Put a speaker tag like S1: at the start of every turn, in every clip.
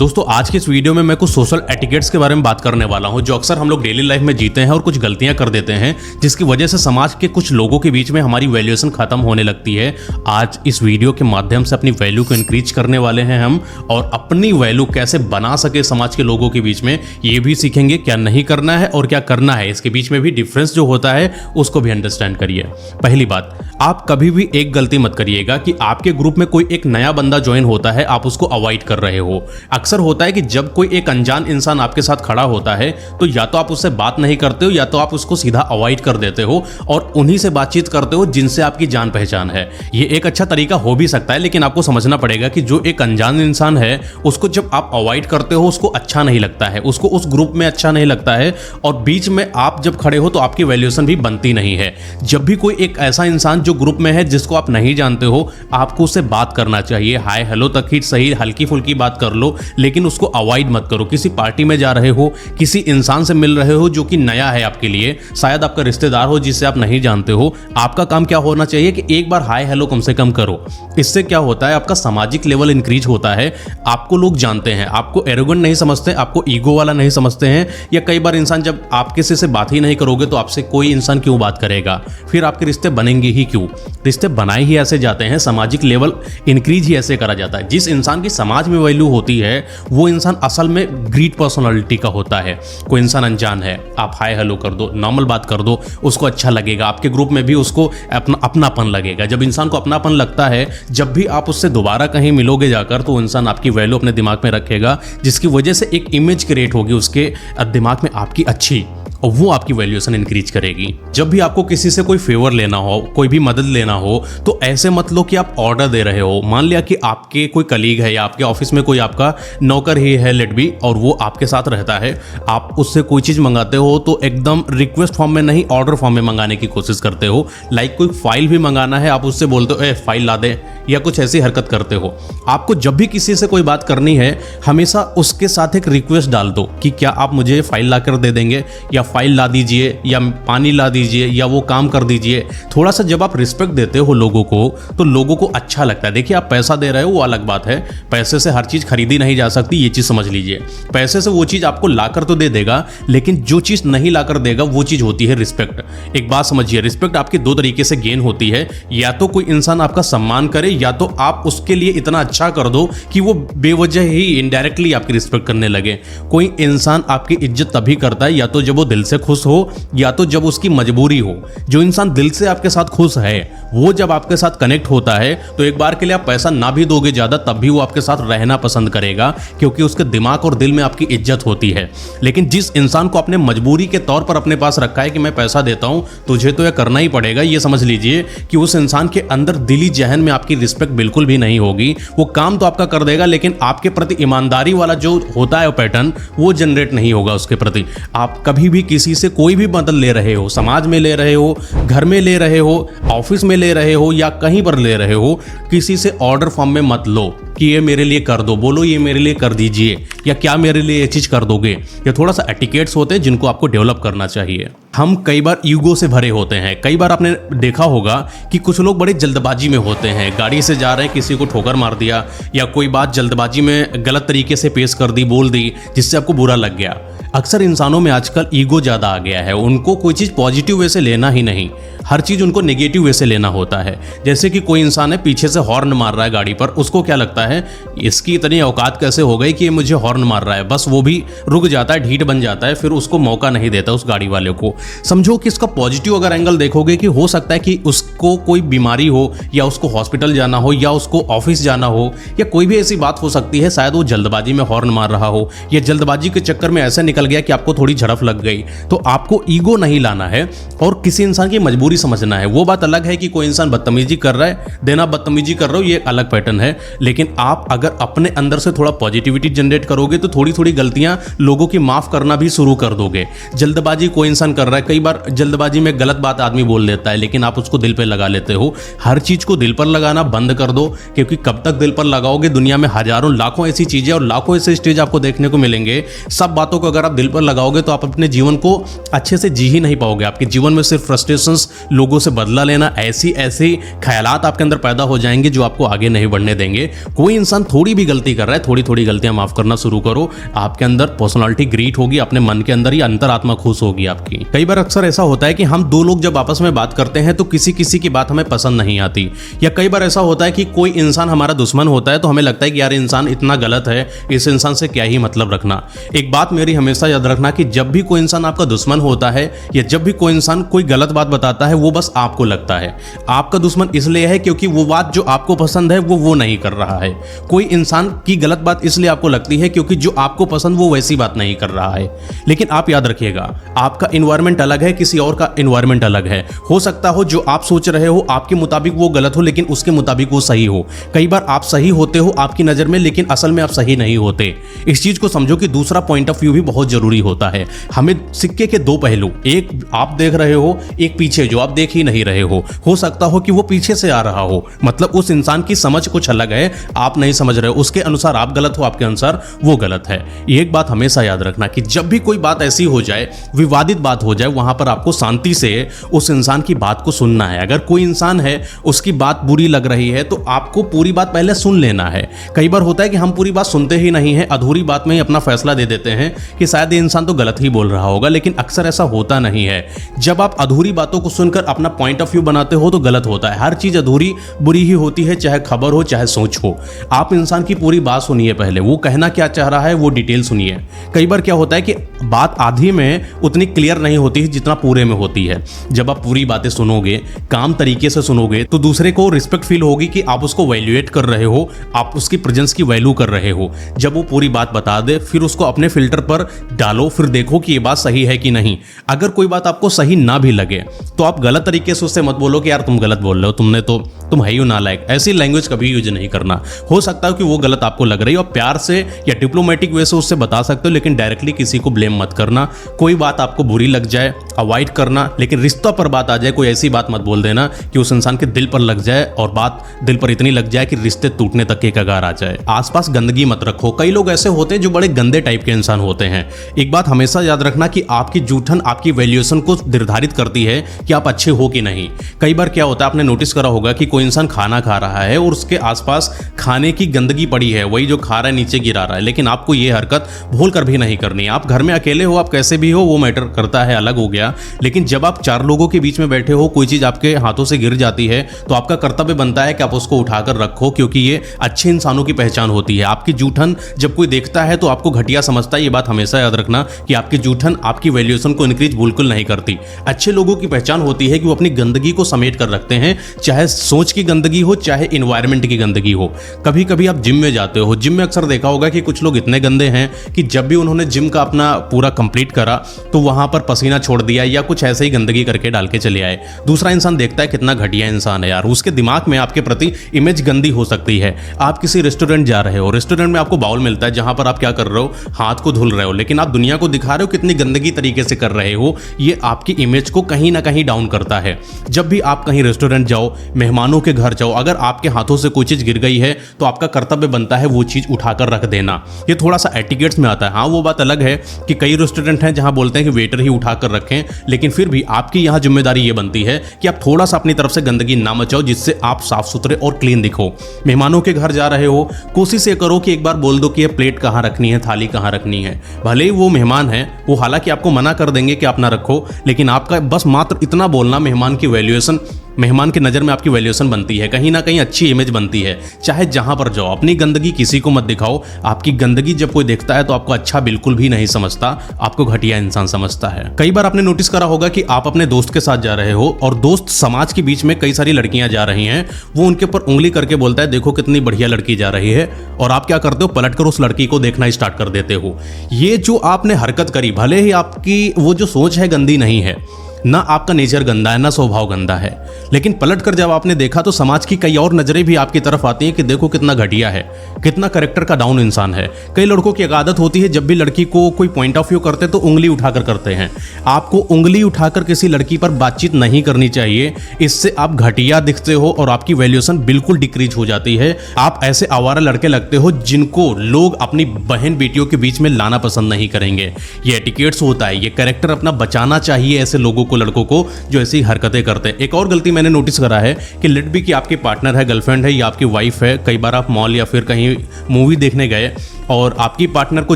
S1: दोस्तों आज के इस वीडियो में मैं कुछ सोशल एटिकेट्स के बारे में बात करने वाला हूं जो अक्सर हम लोग डेली लाइफ में जीते हैं और कुछ गलतियां कर देते हैं जिसकी वजह से समाज के कुछ लोगों के बीच में हमारी वैल्यूएशन खत्म होने लगती है। आज इस वीडियो के माध्यम से अपनी वैल्यू को इंक्रीज करने वाले हैं हम, और अपनी वैल्यू कैसे बना सके समाज के लोगों के बीच में ये भी सीखेंगे। क्या नहीं करना है और क्या करना है, इसके बीच में भी डिफरेंस जो होता है उसको भी अंडरस्टैंड करिए। पहली बात, आप कभी भी एक गलती मत करिएगा कि आपके ग्रुप में कोई एक नया बंदा ज्वाइन होता है, आप उसको अवॉइड कर रहे हो। अक्सर होता है कि जब कोई एक अनजान इंसान आपके साथ खड़ा होता है तो या तो आप उससे बात नहीं करते हो या तो आप उसको सीधा अवॉइड कर देते हो और उन्हीं से बातचीत करते हो जिनसे आपकी जान पहचान है। ये एक अच्छा तरीका हो भी सकता है, लेकिन आपको समझना पड़ेगा कि जो एक अनजान इंसान है उसको जब आप अवॉइड करते हो उसको अच्छा नहीं लगता है, उसको उस ग्रुप में अच्छा नहीं लगता है, और बीच में आप जब खड़े हो तो आपकी वैल्यूएशन भी बनती नहीं है। जब भी कोई एक ऐसा इंसान जो ग्रुप में है जिसको आप नहीं जानते हो, आपको उससे बात करना चाहिए। हाय हेलो तक ही सही, हल्की फुल्की बात कर लो, लेकिन उसको अवॉइड मत करो। किसी पार्टी में जा रहे हो, किसी इंसान से मिल रहे हो जो कि नया है आपके लिए, शायद आपका रिश्तेदार हो जिसे आप नहीं जानते हो, आपका काम क्या होना चाहिए कि एक बार हाय हेलो कम से कम करो। इससे क्या होता है, आपका सामाजिक लेवल इंक्रीज होता है, आपको लोग जानते हैं, आपको एरोगेंट नहीं समझते, आपको ईगो वाला नहीं समझते हैं। या कई बार इंसान जब आप किसी से बात ही नहीं करोगे तो आपसे कोई इंसान क्यों बात करेगा, फिर आपके रिश्ते बनेंगे ही क्यों। रिश्ते बनाए ही ऐसे जाते हैं, सामाजिक लेवल इंक्रीज ही ऐसे करा जाता है। जिस इंसान की समाज में वैल्यू होती है वो इंसान असल में ग्रेट पर्सनालिटी का होता है। कोई इंसान अनजान है, आप हाय हेलो कर दो, नॉर्मल बात कर दो, उसको अच्छा लगेगा, आपके ग्रुप में भी उसको अपनापन लगेगा। जब इंसान को अपनापन लगता है, जब भी आप उससे दोबारा कहीं मिलोगे जाकर, तो इंसान आपकी वैल्यू अपने दिमाग में रखेगा, जिसकी वजह से एक इमेज क्रिएट होगी उसके दिमाग में आपकी अच्छी, और वो आपकी वैल्यूएशन इंक्रीज करेगी। जब भी आपको किसी से कोई फेवर लेना हो, कोई भी मदद लेना हो, तो ऐसे मत लो कि आप ऑर्डर दे रहे हो। मान लिया कि आपके कोई कलीग है या आपके ऑफिस में कोई आपका नौकर ही है लेट बी, और वो आपके साथ रहता है, आप उससे कोई चीज़ मंगाते हो तो एकदम रिक्वेस्ट फॉर्म में नहीं, ऑर्डर फॉर्म में मंगाने की कोशिश करते हो। लाइक कोई फाइल भी मंगाना है, आप उससे बोलते हो ए फाइल ला दे, या कुछ ऐसी हरकत करते हो। आपको जब भी किसी से कोई बात करनी है, हमेशा उसके साथ एक रिक्वेस्ट डाल दो कि क्या आप मुझे फाइल ला कर दे देंगे, या फाइल ला दीजिए, या पानी ला दीजिए, या वो काम कर दीजिए। थोड़ा सा जब आप रिस्पेक्ट देते हो लोगों को तो लोगों को अच्छा लगता है। देखिए, आप पैसा दे रहे हो वो अलग बात है, पैसे से हर चीज़ खरीदी नहीं जा सकती, ये चीज़ समझ लीजिए। पैसे से वो चीज़ आपको लाकर तो दे देगा, लेकिन जो चीज़ नहीं लाकर देगा वो चीज़ होती है रिस्पेक्ट। एक बात समझिए, रिस्पेक्ट आपकी दो तरीके से गेन होती है। या तो कोई इंसान आपका सम्मान करे, या तो आप उसके लिए इतना अच्छा कर दो कि वो बेवजह ही इनडायरेक्टली आपकी रिस्पेक्ट करने लगे। कोई इंसान आपकी इज्जत तभी करता है या तो जब वो दिल से खुश हो, या तो जब उसकी मजबूरी हो। जो इंसान दिल से आपके साथ खुश है, वो जब आपके साथ कनेक्ट होता है तो एक बार के लिए आप पैसा ना भी दोगे ज्यादा, तब भी वो आपके साथ रहना पसंद करेगा, क्योंकि उसके दिमाग और दिल में आपकी इज्जत होती है। लेकिन जिस इंसान को आपने मजबूरी के तौर पर अपने पास रखा है कि मैं पैसा देता हूं, तुझे तो यह करना ही पड़ेगा, ये समझ लीजिए कि उस इंसान के अंदर दिली जहन में आपकी रिस्पेक्ट बिल्कुल भी नहीं होगी। वो काम तो आपका कर देगा, लेकिन आपके प्रति ईमानदारी वाला जो होता है पैटर्न, वो जनरेट नहीं होगा उसके प्रति। आप कभी भी किसी से कोई भी मदद ले रहे हो, समाज में ले रहे हो, घर में ले रहे हो, ऑफिस में ले रहे हो, या कहीं पर ले रहे हो, किसी से ऑर्डर फॉर्म में मत लो कि ये मेरे लिए कर दो, बोलो ये मेरे लिए कर दीजिए, या क्या मेरे लिए ये चीज़ कर दोगे। ये थोड़ा सा एटिकेट्स होते हैं जिनको आपको डेवलप करना चाहिए। हम कई बार ईगो से भरे होते हैं। कई बार आपने देखा होगा कि कुछ लोग बड़े जल्दबाजी में होते हैं, गाड़ी से जा रहे हैं, किसी को ठोकर मार दिया, या कोई बात जल्दबाजी में गलत तरीके से पेश कर दी, बोल दी, जिससे आपको बुरा लग गया। अक्सर इंसानों में आजकल ईगो ज़्यादा आ गया है, उनको कोई चीज़ पॉजिटिव वे से लेना ही नहीं, हर चीज़ उनको नेगेटिव वे से लेना होता है। जैसे कि कोई इंसान है पीछे से हॉर्न मार रहा है गाड़ी पर, उसको क्या लगता है इसकी इतनी औकात कैसे हो गई कि ये मुझे हॉर्न मार रहा है, बस वो भी रुक जाता है, ढीठ बन जाता है, फिर उसको मौका नहीं देता उस गाड़ी वाले को। समझो कि इसका पॉजिटिव अगर एंगल देखोगे कि हो सकता है कि उसको कोई बीमारी हो, या उसको हॉस्पिटल जाना हो, या उसको ऑफिस जाना हो, या कोई भी ऐसी बात हो सकती है, शायद वो जल्दबाजी में हॉर्न मार रहा हो, या जल्दबाजी के चक्कर में ऐसा निकल गया कि आपको थोड़ी झड़प लग गई। तो आपको ईगो नहीं लाना है और किसी इंसान की मजबूरी समझना है। वो बात अलग है कि कोई इंसान बदतमीजी कर रहा है, देना बदतमीजी कर रहा हो, ये अलग पैटर्न है। लेकिन आप अगर अपने अंदर से थोड़ा पॉजिटिविटी जनरेट करोगे तो थोड़ी थोड़ी गलतियां लोगों की माफ करना भी शुरू कर दोगे। जल्दबाजी कोई इंसान कर रहा है, कई बार जल्दबाजी में गलत बात आदमी बोल देता है, लेकिन आप उसको दिल पे लगा लेते हो। हर चीज को दिल पर लगाना बंद कर दो, क्योंकि कब तक दिल पर लगाओगे, दुनिया में हजारों लाखों ऐसी चीजें और लाखों ऐसे स्टेज आपको देखने को मिलेंगे। सब बातों को अगर आप दिल पर लगाओगे तो आप अपने जीवन को अच्छे से जी ही नहीं पाओगे। आपके जीवन में सिर्फ फ्रस्ट्रेशंस लोगों से बदला लेना, ऐसी ऐसी ख्यालात आपके अंदर पैदा हो जाएंगे जो आपको आगे नहीं बढ़ने देंगे। कोई इंसान थोड़ी भी गलती कर रहा है, थोड़ी थोड़ी गलतियां माफ करना शुरू करो, आपके अंदर पर्सनालिटी ग्रीट होगी, अपने मन के अंदर ही अंतरात्मा खुश होगी आपकी। कई बार अक्सर ऐसा होता है कि हम दो लोग जब आपस में बात करते हैं तो किसी किसी की बात हमें पसंद नहीं आती, या कई बार ऐसा होता है कि कोई इंसान हमारा दुश्मन होता है तो हमें लगता है कि यार इंसान इतना गलत है, इस इंसान से क्या ही मतलब रखना। एक बात मेरी हमेशा याद रखना कि जब भी कोई इंसान आपका दुश्मन होता है या जब भी कोई इंसान कोई गलत बात बताता है, वो बस आपको लगता है आपका दुश्मन इसलिए है क्योंकि वो बात जो आपको पसंद है वो नहीं कर रहा है। कोई इंसान की गलत बात इसलिए आपको लगती है क्योंकि जो आपको पसंद वो वैसी बात नहीं कर रहा है। लेकिन आप याद रखिएगा, आपका एनवायरनमेंट अलग है, किसी और का एनवायरनमेंट अलग है। हो सकता हो जो आप सोच रहे हो आपके मुताबिक वो गलत हो, लेकिन उसके मुताबिक वो सही हो। कई बार आप सही होते हो आपकी नजर में, लेकिन असल में आप सही नहीं होते। इस चीज को समझो कि दूसरा पॉइंट ऑफ व्यू भी बहुत जरूरी होता है। हमें सिक्के के दो पहलू, एक आप देख रहे हो, एक पीछे जो आप देख ही नहीं रहे हो सकता हो कि वो पीछे से आ रहा हो, मतलब उस इंसान की समझ कुछ अलग है, आप नहीं समझ रहे हो, उसके अनुसार आप गलत हो, आपके अनुसार वो गलत है। एक बात हमेशा याद रखना कि जब भी कोई बात ऐसी हो जाए, विवादित बात हो जाए, वहां पर आपको शांति से उस इंसान की बात को सुनना है। अगर कोई इंसान है उसकी बात बुरी लग रही है तो आपको पूरी बात पहले सुन लेना है। कई बार होता है कि हम पूरी बात सुनते ही नहीं है, अधूरी बात में ही अपना फैसला दे देते हैं कि शायद ये इंसान तो गलत ही बोल रहा होगा, लेकिन अक्सर ऐसा होता नहीं है। जब आप अधूरी बातों को सुनकर अपना पॉइंट ऑफ व्यू बनाते हो तो गलत होता है। हर चीज अधूरी बुरी ही होती है, चाहे खबर हो चाहे सोच हो। आप इंसान की पूरी बात सुनिए, पहले वो कहना क्या चाह रहा है वो डिटेल सुनिए। कई बार क्या होता है कि बात आधी में उतनी क्लियर नहीं होती है जितना पूरे में होती है। जब आप पूरी बातें सुनोगे, काम तरीके से सुनोगे, तो दूसरे को रिस्पेक्ट फील होगी कि आप उसको वैल्यूएट कर रहे हो, आप उसकी प्रेजेंस की वैल्यू कर रहे हो। जब वो पूरी बात बता दे फिर उसको अपने फिल्टर पर डालो, फिर देखो कि ये बात सही है कि नहीं। अगर कोई बात आपको सही ना भी लगे तो आप गलत तरीके से उससे मत बोलो कि यार तुम गलत बोल रहे हो, तुम है ही नालायक। ऐसी लैंग्वेज कभी यूज नहीं करना। हो सकता है कि वो गलत आपको लग रही है और प्यार से या डिप्लोमेटिक वे से उससे बता सकते हो, लेकिन डायरेक्टली किसी को ब्लेम मत करना। कोई बात आपको बुरी लग जाए अवॉइड करना, लेकिन रिश्तों पर बात आ जाए कोई ऐसी बात मत बोल देना कि उस इंसान के दिल पर लग जाए और बात दिल पर इतनी लग जाए कि रिश्ते टूटने तक के कगार आ जाए। आसपास गंदगी मत रखो। कई लोग ऐसे होते हैं जो बड़े गंदे टाइप के इंसान होते हैं। एक बात हमेशा याद रखना कि आपकी जूठन आपकी वैल्यूएशन को निर्धारित करती है कि आप अच्छे हो कि नहीं। कई बार क्या होता है, आपने नोटिस करा होगा कि कोई इंसान खाना खा रहा है और उसके आसपास खाने की गंदगी पड़ी है, वही जो खा रहा है नीचे गिरा रहा है, लेकिन आपको ये हरकत भूल कर भी नहीं करनी। आप घर में अकेले हो, आप कैसे भी हो, वो मैटर करता है, अलग हो गया। लेकिन जब आप चार लोगों के बीच में बैठे हो, कोई चीज आपके हाथों से गिर जाती है तो आपका कर्तव्य बनता है कि आप उसको उठाकर रखो, क्योंकि ये अच्छे इंसानों की पहचान होती है। आपकी जूठन जब कोई देखता है तो आपको घटिया समझता है। ये बात हमेशा याद रखना कि आपकी जूठन आपकी वैल्यूएशन को इंक्रीज बिल्कुल नहीं करती। अच्छे लोगों की पहचान होती है कि वो अपनी गंदगी को समेट कर रखते हैं, चाहे सोच की गंदगी हो चाहे एनवायरनमेंट की गंदगी हो। कभी कभी आप जिम में जाते हो, जिम में अक्सर देखा होगा कि कुछ लोग इतने गंदे हैं कि जब भी उन्होंने जिम का अपना पूरा कंप्लीट करा तो वहां पर पसीना छोड़ दिया या कुछ ऐसे ही गंदगी करके डाल के चले आए। दूसरा इंसान देखता है कितना घटिया इंसान है यार, उसके दिमाग में आपके प्रति इमेज गंदी हो सकती है। आप किसी रेस्टोरेंट जा रहे हो, रेस्टोरेंट में आपको बाउल मिलता है जहां पर आप क्या कर रहे हो, हाथ को धुल रहे हो, लेकिन आप दुनिया को दिखा रहे हो कितनी गंदगी तरीके से कर रहे हो। ये आपकी इमेज को कहीं ना कहीं डाउन करता है। जब भी आप कहीं रेस्टोरेंट जाओ, मेहमानों के घर जाओ, अगर आपके हाथों से कोई चीज गिर गई है तो आपका कर्तव्य बनता है वो चीज उठाकर रख देना। ये थोड़ा सा एटिकेट्स में आता है। हाँ, वो बात अलग है कि कई रेस्टोरेंट हैं जहां बोलते हैं कि वेटर ही उठाकर रखें, लेकिन फिर भी आपकी यहां जिम्मेदारी ये बनती है कि आप थोड़ा सा अपनी तरफ से गंदगी ना मचाओ, जिससे आप साफ सुथरे और क्लीन दिखो। मेहमानों के घर जा रहे हो, कोशिश ये करो कि एक बार बोल दो कि ये प्लेट कहाँ रखनी है, थाली कहाँ रखनी है। भले ही वो मेहमान है, वो हालांकि आपको मना कर देंगे कि आप ना रखो, लेकिन आपका बस मात्र इतना बोलना मेहमान की वैल्यूएशन, मेहमान के नज़र में आपकी वैल्यूएशन बनती है, कहीं ना कहीं अच्छी इमेज बनती है। चाहे जहां पर जाओ, अपनी गंदगी किसी को मत दिखाओ। आपकी गंदगी जब कोई देखता है तो आपको अच्छा बिल्कुल भी नहीं समझता, आपको घटिया इंसान समझता है। कई बार आपने नोटिस करा होगा कि आप अपने दोस्त के साथ जा रहे हो और दोस्त समाज के बीच में कई सारी लड़कियां जा रही हैं, वो उनके ऊपर उंगली करके बोलता है देखो कितनी बढ़िया लड़की जा रही है, और आप क्या करते हो, पलटकर उस लड़की को देखना स्टार्ट कर देते हो। ये जो आपने हरकत करी, भले ही आपकी वो जो सोच है गंदी नहीं है, ना आपका नेचर गंदा है, ना स्वभाव गंदा है, लेकिन पलटकर जब आपने देखा तो समाज की कई और नजरें भी आपकी तरफ आती हैं कि देखो कितना घटिया है, कितना कैरेक्टर का डाउन इंसान है। कई लड़कों की एक आदत होती है, जब भी लड़की को कोई पॉइंट ऑफ व्यू करते तो उंगली उठाकर करते हैं। आपको उंगली उठाकर किसी लड़की पर बातचीत नहीं करनी चाहिए, इससे आप घटिया दिखते हो और आपकी वैल्यूएशन बिल्कुल डिक्रीज हो जाती है। आप ऐसे आवारा लड़के लगते हो जिनको लोग अपनी बहन बेटियों के बीच में लाना पसंद नहीं करेंगे। ये एटिकेट्स होता है, ये कैरेक्टर अपना बचाना चाहिए ऐसे लोगों को, लड़कों को जो ऐसी हरकतें करते हैं। एक और गलती मैंने नोटिस करा है कि लेट बी कि आपकी पार्टनर है, गर्लफ्रेंड है या आपकी वाइफ है, कई बार आप मॉल या फिर कहीं मूवी देखने गए और आपकी पार्टनर को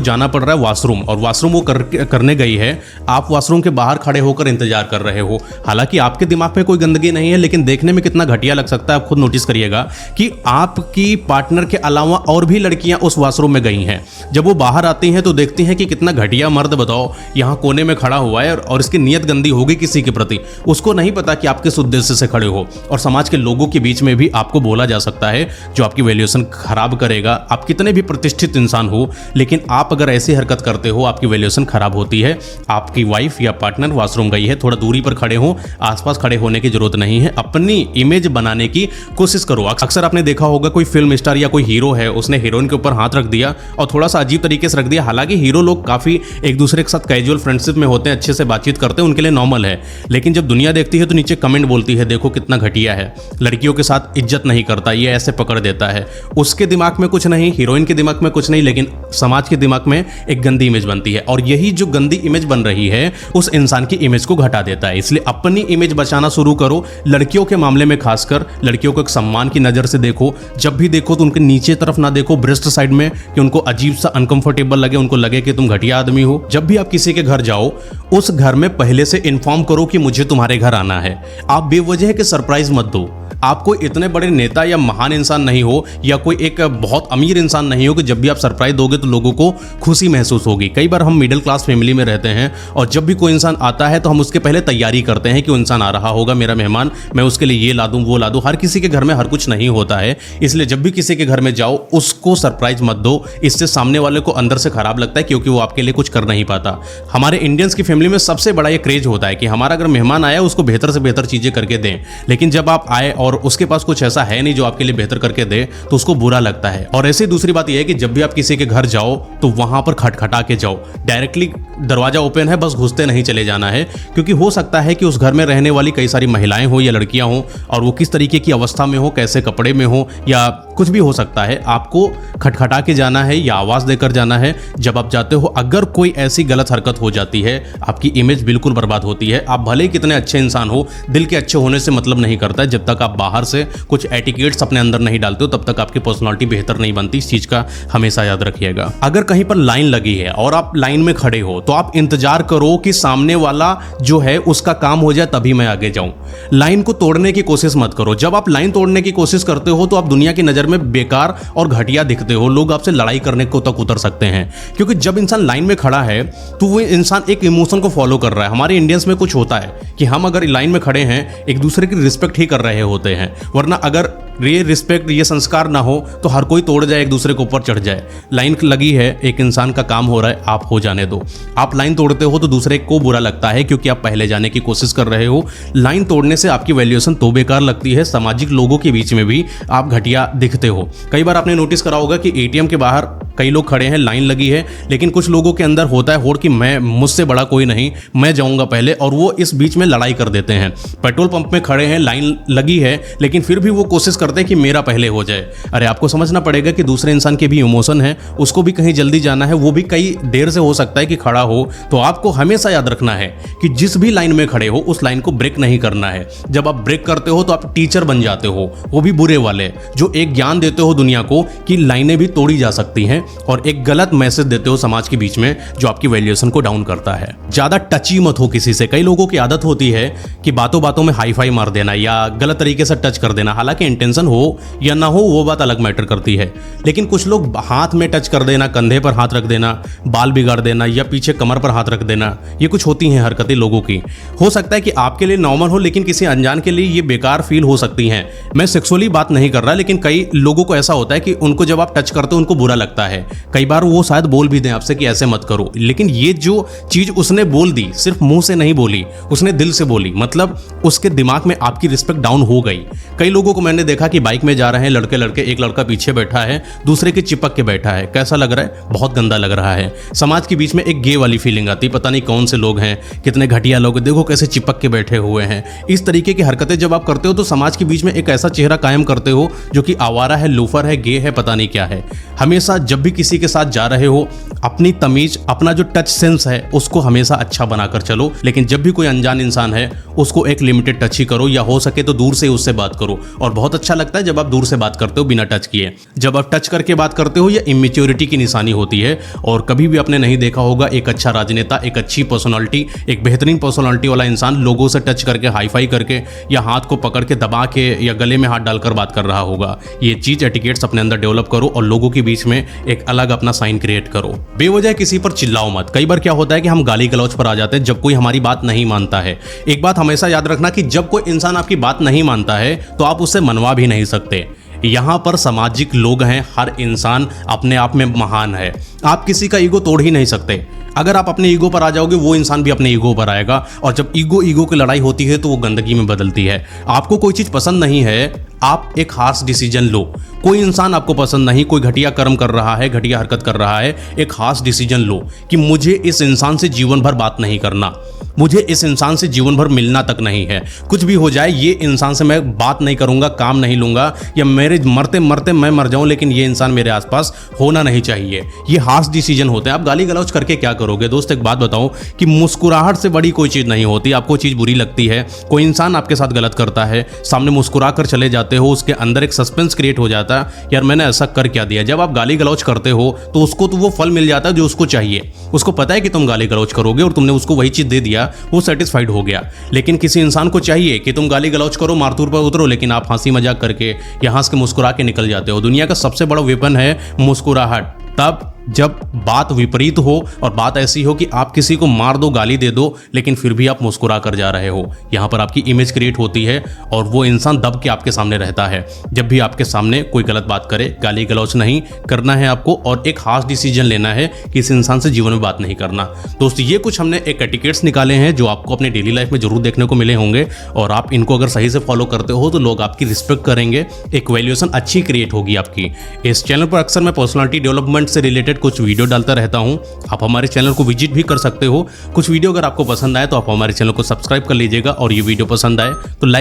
S1: जाना पड़ रहा है वॉशरूम, और वॉशरूम वो करने गई है, आप वॉशरूम के बाहर खड़े होकर इंतजार कर रहे हो। हालांकि आपके दिमाग में कोई गंदगी नहीं है, लेकिन देखने में कितना घटिया लग सकता है। आप खुद नोटिस करिएगा कि आपकी पार्टनर के अलावा और भी लड़कियां उस वॉशरूम में गई हैं। जब वो बाहर आती हैं तो देखती हैं कि कितना घटिया मर्द, बताओ, यहाँ कोने में खड़ा हुआ है और इसकी नीयत गंदी होगी किसी के प्रति। उसको नहीं पता कि आप किस उद्देश्य से खड़े हो, और समाज के लोगों के बीच में भी आपको बोला जा सकता है जो आपकी वैल्यूएशन खराब करेगा। आप कितने भी प्रतिष्ठित इंसान हो, लेकिन आप अगर ऐसी हरकत करते हो, आपकी वैल्यूएशन खराब होती है। आपकी वाइफ या पार्टनर वॉशरूम गई है, थोड़ा दूरी पर खड़े हो, आसपास खड़े होने की जरूरत नहीं है। अपनी इमेज बनाने की कोशिश करो। अक्सर आपने देखा होगा कोई फिल्म स्टार या कोई हीरो है, उसने हीरोइन के ऊपर हाथ रख दिया और थोड़ा सा अजीब तरीके से रख दिया। हालांकि हीरो लोग काफी एक दूसरे के साथ कैजुअल फ्रेंडशिप में होते हैं, अच्छे से बातचीत करते हैं, उनके लिए नॉर्मल है। लेकिन जब दुनिया देखती है तो नीचे कमेंट बोलती है, देखो कितना घटिया है, लड़कियों के साथ इज्जत नहीं करता, ये ऐसे पकड़ देता है। उसके दिमाग में कुछ नहीं, हीरोइन के दिमाग में कुछ नहीं, लेकिन समाज के दिमाग में एक गंदी इमेज बनती है। और यही जो गंदी इमेज बन रही है उस इंसान की इमेज को घटा देता है। इसलिए अपनी इमेज बचाना शुरू करो। लड़कियों के मामले में खासकर लड़कियों को एक सम्मान की नजर से देखो। जब भी देखो तो उनके नीचे तरफ ना देखो, ब्रेस्ट साइड में, कि उनको अजीब सा अनकंफर्टेबल लगे, उनको लगे कि तुम घटिया आदमी हो। जब भी आप किसी के घर जाओ, उस घर में पहले से इन्फॉर्म करो कि मुझे तुम्हारे घर आना है। आप बेवजह के सरप्राइज मत दो। आप कोई इतने बड़े नेता या महान इंसान नहीं हो, या कोई एक बहुत अमीर इंसान नहीं हो कि जब भी आप सरप्राइज दोगे तो लोगों को खुशी महसूस होगी। कई बार हम मिडिल क्लास फैमिली में रहते हैं और जब भी कोई इंसान आता है तो हम उसके पहले तैयारी करते हैं कि वो इंसान आ रहा होगा, मेरा मेहमान, मैं उसके लिए ये ला दूं, वो ला दूं। हर किसी के घर में हर कुछ नहीं होता है, इसलिए जब भी किसी के घर में जाओ उसको सरप्राइज मत दो। इससे सामने वाले को अंदर से खराब लगता है, क्योंकि वो आपके लिए कुछ कर नहीं पाता। हमारे इंडियंस की फैमिली में सबसे बड़ा ये क्रेज होता है कि हमारा अगर मेहमान आया उसको बेहतर से बेहतर चीजें करके दें, लेकिन जब आप आए और उसके पास कुछ ऐसा है नहीं जो आपके लिए बेहतर करके दे तो उसको बुरा लगता है। और ऐसी दूसरी बात यह है कि जब भी आप किसी के घर जाओ तो वहां पर खटखटा के जाओ। डायरेक्टली दरवाजा ओपन है, बस घुसते नहीं चले जाना है, क्योंकि हो सकता है कि उस घर में रहने वाली कई सारी महिलाएं हो या लड़कियां हो और वो किस तरीके की अवस्था में हो, कैसे कपड़े में हो, या कुछ भी हो सकता है। आपको खटखटा के जाना है या आवाज देकर जाना है। जब आप जाते हो, अगर कोई ऐसी गलत हरकत हो जाती है, आपकी इमेज बिल्कुल बर्बाद होती है। आप भले ही कितने अच्छे इंसान हो, दिल के अच्छे होने से मतलब नहीं करता है। जब तक आप बाहर से कुछ एटिकेट्स अपने अंदर नहीं डालते हो, तब तक आपकी पर्सनालिटी बेहतर नहीं बनती। इस चीज का हमेशा याद रखिएगा। अगर कहीं पर लाइन लगी है और आप लाइन में खड़े हो तो आप इंतजार करो कि सामने वाला जो है उसका काम हो जाए तभी मैं आगे जाऊं। लाइन को तोड़ने की कोशिश मत करो। जब आप लाइन तोड़ने की कोशिश करते हो तो आप दुनिया की नजर में बेकार और घटिया दिखते हो। लोग आपसे लड़ाई करने को तक उतर सकते हैं, क्योंकि जब इंसान लाइन में खड़ा है तो वो इंसान एक इमोशन को फॉलो कर रहा है। हमारे इंडियंस में कुछ होता है कि हम अगर लाइन में खड़े हैं, एक दूसरे की रिस्पेक्ट ही कर रहे होते हैं, वरना अगर ये रिस्पेक्ट, ये संस्कार ना हो तो हर कोई तोड़ जाए, एक दूसरे के ऊपर चढ़ जाए। लाइन लगी है, एक इंसान का काम हो रहा है, आप हो जाने दो। आप लाइन तोड़ते हो तो दूसरे को बुरा लगता है, क्योंकि आप पहले जाने की कोशिश कर रहे हो। लाइन तोड़ने से आपकी वैल्यूएशन तो बेकार लगती है, सामाजिक लोगों के बीच में भी आप घटिया दिखते हो। कई बार आपने नोटिस करा होगा कि एटीएम के बाहर कई लोग खड़े हैं, लाइन लगी है, लेकिन कुछ लोगों के अंदर होता है होड़ कि मैं, मुझसे बड़ा कोई नहीं, मैं जाऊंगा पहले, और वो इस बीच में लड़ाई कर देते हैं। पेट्रोल पंप में खड़े हैं, लाइन लगी है, लेकिन फिर भी वो कोशिश करते हैं कि मेरा पहले हो जाए। अरे आपको समझना पड़ेगा कि दूसरे इंसान के भी इमोशन है, उसको भी कहीं जल्दी जाना है, वो भी कई देर से हो सकता है कि खड़ा हो। तो आपको हमेशा याद रखना है कि जिस भी लाइन में खड़े हो उस लाइन को ब्रेक नहीं करना है। जब आप ब्रेक करते हो तो आप टीचर बन जाते हो, वो भी बुरे वाले, जो एक ज्ञान देते हो दुनिया को कि लाइनें भी तोड़ी जा सकती हैं, और एक गलत मैसेज देते हो समाज के बीच में जो आपकी वैल्यूएशन को डाउन करता है। ज्यादा टची मत हो किसी से। कई लोगों की आदत होती है कि बातों बातों में हाई फाई मार देना या गलत तरीके से टच कर देना। हालांकि इंटेंशन हो या ना हो वो बात अलग मैटर करती है, लेकिन कुछ लोग हाथ में टच कर देना, कंधे पर हाथ रख देना, बाल बिगाड़ देना या पीछे कमर पर हाथ रख देना, ये कुछ होती हैं हरकतें लोगों की। हो सकता है कि आपके लिए नॉर्मल हो, लेकिन किसी अनजान के लिए ये बेकार फील हो सकती हैं। मैं सेक्सुअली बात नहीं कर रहा, लेकिन कई लोगों को ऐसा होता है कि उनको जब आप टच करते हो उनको बुरा लगता है। कई बार वो शायद बोल भी दें आपसे कि ऐसे मत करो, लेकिन ये जो चीज उसने बोल दी सिर्फ मुंह से नहीं बोली, उसने दिल से बोली, मतलब उसके दिमाग में आपकी रिस्पेक्ट डाउन हो गई। कई लोगों को मैंने देखा देखा कि बाइक में जा रहे हैं लड़के लड़के, एक लड़का पीछे बैठा है, दूसरे के चिपक के बैठा है। कैसा लग रहा है? बहुत गंदा लग रहा है। समाज के बीच में एक गे वाली फीलिंग आती, पता नहीं कौन से लोग हैं, कितने घटिया लोग, देखो कैसे चिपक के बैठे हुए हैं। इस तरीके की हरकतें जब आप करते हो तो समाज के बीच में एक ऐसा चेहरा कायम करते हो जो कि आवारा है, लोफर है, गे है, पता नहीं क्या है। हमेशा जब भी किसी के साथ जा रहे हो अपनी तमीज, अपना जो टच सेंस है उसको हमेशा अच्छा बनाकर चलो। लेकिन जब भी कोई अनजान इंसान है उसको एक लिमिटेड टच ही करो, या हो सके तो दूर से उससे बात करो। और बहुत अच्छा लगता है जब आप दूर से बात करते हो बिना टच किए। जब आप टच करके बात करते हो, यह इमेच्योरिटी की निशानी होती है। और कभी भी आपने नहीं देखा होगा एक अच्छा राजनेता, एक अच्छी पर्सनालिटी, एक बेहतरीन पर्सनालिटी वाला इंसान लोगों से टच करके, हाईफाई करके, या हाथ को पकड़ के दबा के, या गले में हाथ डालकर बात कर रहा होगा। ये चीज एटिकेट्स अपने अंदर डेवलप करो और लोगों के बीच में एक अलग अपना साइन क्रिएट करो। बेवजह किसी पर चिल्लाओ मत। कई बार क्या होता है कि हम गाली गलौज पर आ जाते हैं जब कोई हमारी बात नहीं मानता है। एक बात हमेशा याद रखना कि जब कोई इंसान आपकी बात नहीं मानता है तो आप उससे मनवा भी नहीं सकते। यहाँ पर सामाजिक लोग हैं, हर इंसान अपने आप में महान है। आप किसी का ईगो तोड़ ही नहीं सकते। अगर आप अपने ईगो पर आ जाओगे वो इंसान भी अपने ईगो पर आएगा, और जब ईगो की लड़ाई होती है तो वो गंदगी में बदलती है। आपको कोई चीज़ पसंद नहीं है, आप एक हार्श डिसीजन लो। कोई इंसान आपको पसंद नहीं, कोई घटिया कर्म कर रहा है, घटिया हरकत कर रहा है, एक हार्श डिसीजन लो कि मुझे इस इंसान से जीवन भर बात नहीं करना, मुझे इस इंसान से जीवन भर मिलना तक नहीं है। कुछ भी हो जाए ये इंसान से मैं बात नहीं करूंगा, काम नहीं लूंगा, या मेरे मरते मरते मैं मर जाऊं लेकिन ये इंसान मेरे आसपास होना नहीं चाहिए। ये हार्श डिसीजन होते हैं। आप गाली गलौज करके क्या करोगे? दोस्त एक बात बताऊं कि मुस्कुराहट से बड़ी कोई चीज़ नहीं होती। आपको चीज़ बुरी लगती है, कोई इंसान आपके साथ गलत करता है, सामने मुस्कुरा कर चले जाते हो, उसके अंदर एक सस्पेंस क्रिएट हो जाता है, यार मैंने ऐसा कर क्या दिया। जब आप गाली गलौज करते हो तो उसको तो वो फल मिल जाता है जो उसको चाहिए। उसको पता है कि तुम गाली गलौज करोगे और तुमने उसको वही चीज़ दे दिया, वो सेटिस्फाइड हो गया। लेकिन किसी इंसान को चाहिए कि तुम गाली गलौज करो, मारतूर पर उतरो, लेकिन आप हंसी मजाक करके या हंस के मुस्कुरा के निकल जाते हो। दुनिया का सबसे बड़ा वेपन है मुस्कुराहट। तब जब बात विपरीत हो और बात ऐसी हो कि आप किसी को मार दो, गाली दे दो, लेकिन फिर भी आप मुस्कुरा कर जा रहे हो, यहाँ पर आपकी इमेज क्रिएट होती है और वो इंसान दब के आपके सामने रहता है। जब भी आपके सामने कोई गलत बात करे, गाली गलौज नहीं करना है आपको, और एक खास डिसीजन लेना है कि इस इंसान से जीवन में बात नहीं करना। दोस्त ये कुछ हमने एक एटिकेट्स निकाले हैं जो आपको अपनी डेली लाइफ में जरूर देखने को मिले होंगे, और आप इनको अगर सही से फॉलो करते हो तो लोग आपकी रिस्पेक्ट करेंगे, एक वैल्यूएशन अच्छी क्रिएट होगी आपकी। इस चैनल पर अक्सर मैं पर्सनालिटी डेवलपमेंट से रिलेटेड कुछ वीडियो डालता रहता हूं। आप हमारे चैनल को विजिट भी कर सकते हो। कुछ वीडियो अगर आपको पसंद आए तो आप हमारे चैनल को सब्सक्राइब कर लीजिएगा, और ये वीडियो पसंद आए तो लाइक